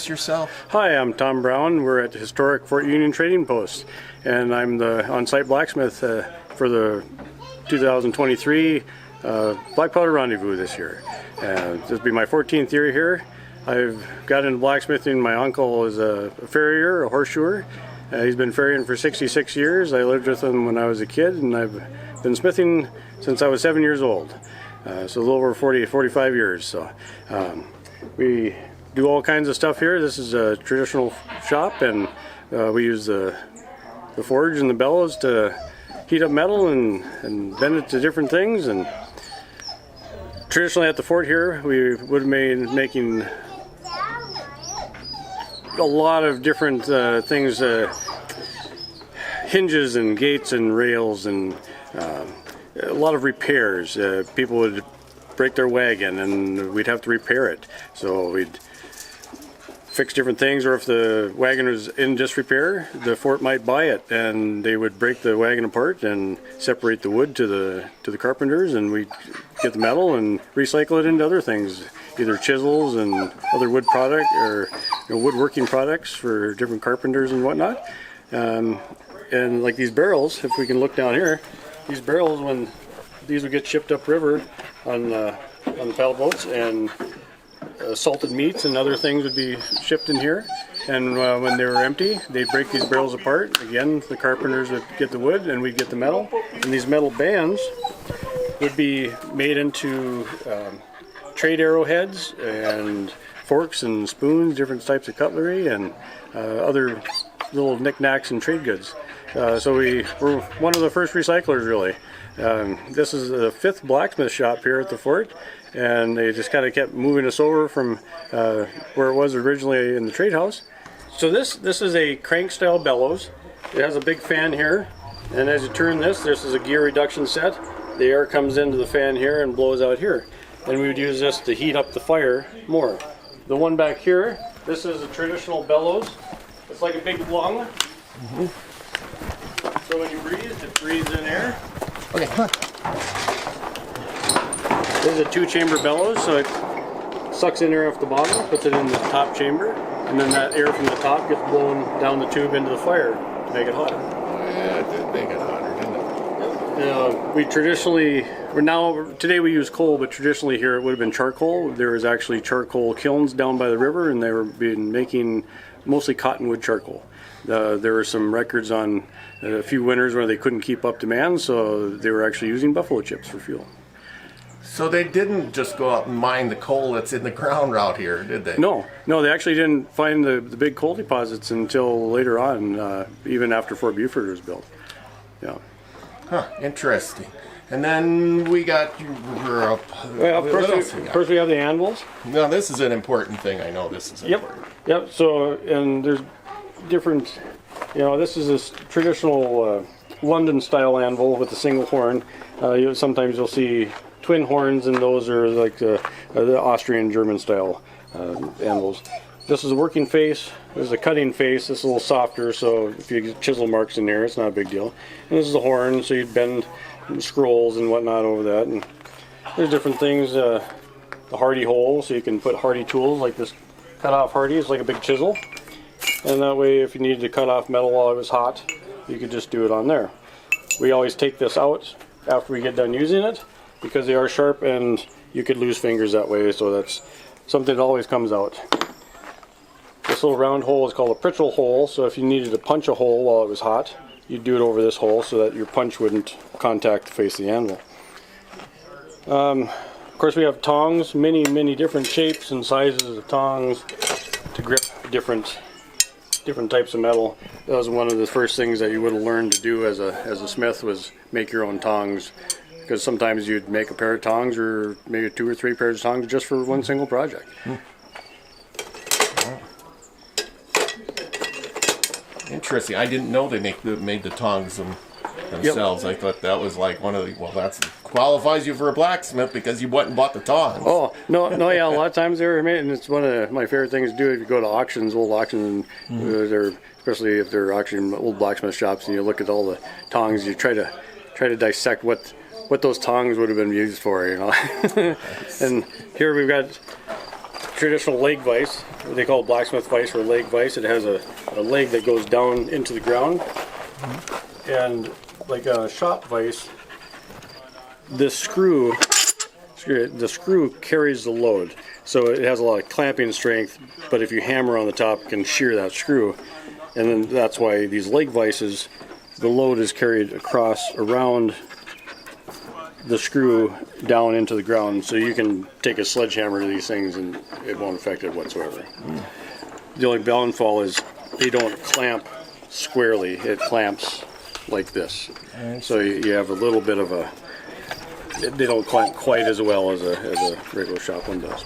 introduce yourself? Hi, I'm Tom Brown. We're at the historic Fort Union Trading Post, and I'm the on-site blacksmith for the 2023 Black Powder Rendezvous this year. This will be my 14th year here. I've got into blacksmithing. My uncle is a farrier, a horseshoer. He's been ferrying for 66 years. I lived with him when I was a kid, and I've been smithing since I was 7 years old. So a little over 45 years. So we do all kinds of stuff here. This is a traditional shop, and we use the forge and the bellows to heat up metal and bend it to different things. And traditionally at the fort here, we would have been making a lot of different things, hinges and gates and rails, and a lot of repairs. People would break their wagon and we'd have to repair it. So we'd fix different things, or if the wagon was in disrepair, the fort might buy it and they would break the wagon apart and separate the wood to the carpenters, and we'd get the metal and recycle it into other things, either chisels and other wood product, or woodworking products for different carpenters and whatnot. And like these barrels, if we can look down here, these barrels, when these would get shipped upriver on the paddle boats, and salted meats and other things would be shipped in here, and when they were empty, they'd break these barrels apart. Again, the carpenters would get the wood and we'd get the metal, and these metal bands would be made into trade arrowheads and forks and spoons, different types of cutlery, and other little knickknacks and trade goods. So we were one of the first recyclers, really. This is the 5th blacksmith shop here at the fort, and they just kind of kept moving us over from where it was originally in the trade house. So this is a crank style bellows. It has a big fan here, and as you turn this is a gear reduction set. The air comes into the fan here and blows out here, and we would use this to heat up the fire more. The one back here, this is a traditional bellows. It's like a big lung. Mm-hmm. So when you breathe, it breathes in air. Okay, huh. This is a 2-chamber bellows, so it sucks in air off the bottom, puts it in the top chamber, and then that air from the top gets blown down the tube into the fire to make it hotter. Yeah, it did make it hotter, didn't it? We traditionally, today we use coal, but traditionally here it would have been charcoal. There was actually charcoal kilns down by the river, and they were making mostly cottonwood charcoal. There were some records on a few winters where they couldn't keep up demand, so they were actually using buffalo chips for fuel. So they didn't just go out and mine the coal that's in the ground out here, did they? No, they actually didn't find the big coal deposits until later on, even after Fort Buford was built. Yeah. Huh, interesting. And then we got you up. Well, first we have the anvils. Now this is an important thing. I know this is important. Yep. So, and there's different, this is a traditional London style anvil with a single horn. Sometimes you'll see twin horns, and those are like the Austrian German style anvils. This is a working face. This is a cutting face. This is a little softer, so if you get chisel marks in there, it's not a big deal. And this is a horn, so you'd bend scrolls and whatnot over that. And there's different things. The hardy hole, so you can put hardy tools like this. Cut off hardy is like a big chisel, and that way, if you needed to cut off metal while it was hot, you could just do it on there. We always take this out after we get done using it, because they are sharp and you could lose fingers that way, so that's something that always comes out. This little round hole is called a Pritchel hole, so if you needed to punch a hole while it was hot, you'd do it over this hole so that your punch wouldn't contact the face of the anvil. Of course, we have tongs, many different shapes and sizes of tongs to grip different types of metal. That was one of the first things that you would have learned to do as a smith, was make your own tongs, because sometimes you'd make a pair of tongs, or maybe 2 or 3 pairs of tongs just for one single project. Interesting. I didn't know they made the tongs themselves. Yep. I thought that was like one of the, that qualifies you for a blacksmith because you went and bought the tongs. Oh, no, yeah, a lot of times they're made, and it's one of my favorite things to do if you go to auctions, old auctions, and they're, especially if they're auctioning old blacksmith shops, and you look at all the tongs, you try to dissect what those tongs would have been used for, And here we've got traditional leg vise. What they call blacksmith vise or leg vise. It has a leg that goes down into the ground. And like a shop vise, the screw carries the load. So it has a lot of clamping strength, but if you hammer on the top, it can shear that screw. And then that's why these leg vices, the load is carried around the screw down into the ground, so you can take a sledgehammer to these things and it won't affect it whatsoever. The only downfall is they don't clamp squarely, it clamps like this. So you have a little bit of a, they don't clamp quite as well as a regular shop one does.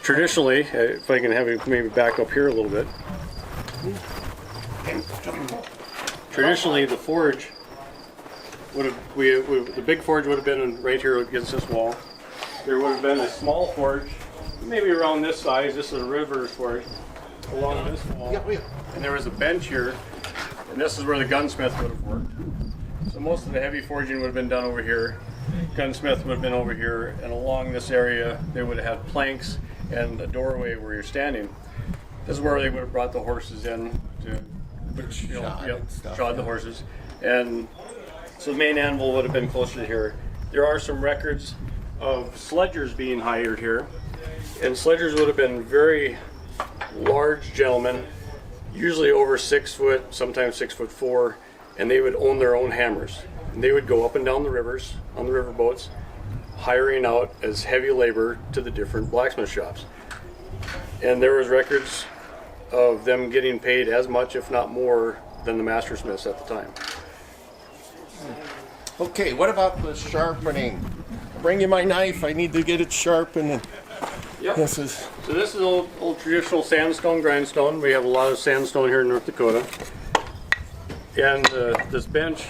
Traditionally, if I can have you maybe back up here a little bit. Traditionally, the forge the big forge would have been right here against this wall. There would have been a small forge, maybe around this size. This is a river forge along this wall. And there was a bench here, and this is where the gunsmith would have worked. So most of the heavy forging would have been done over here. Gunsmith would have been over here, and along this area they would have had planks and a doorway where you're standing. This is where they would have brought the horses in to shod the horses. And so the main anvil would have been closer to here. There are some records of sledgers being hired here. And sledgers would have been very large gentlemen, usually over 6 foot, sometimes 6'4", and they would own their own hammers. And they would go up and down the rivers, on the river boats, hiring out as heavy labor to the different blacksmith shops. And there was records of them getting paid as much, if not more, than the master smiths at the time. Okay, what about the sharpening? Bring you my knife. I need to get it sharpened. Yep. This is old traditional sandstone grindstone. We have a lot of sandstone here in North Dakota. And this bench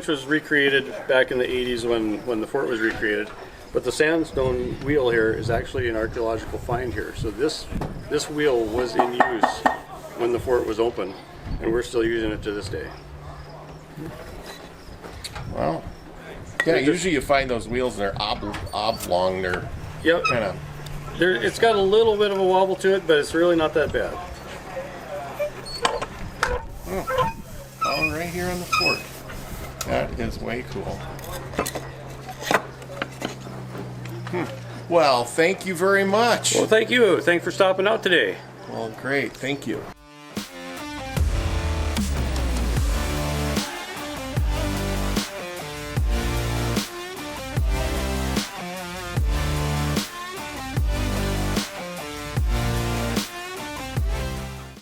was recreated back in the 80s when the fort was recreated. But the sandstone wheel here is actually an archaeological find here. So this wheel was in use when the fort was open, and we're still using it to this day. Wow. Yeah, usually you find those wheels and they're oblong. They're kind of. It's got a little bit of a wobble to it, but it's really not that bad. Oh, right here on the fort. That is way cool. Well, thank you very much. Well, thank you. Thanks for stopping out today. Well, great. Thank you.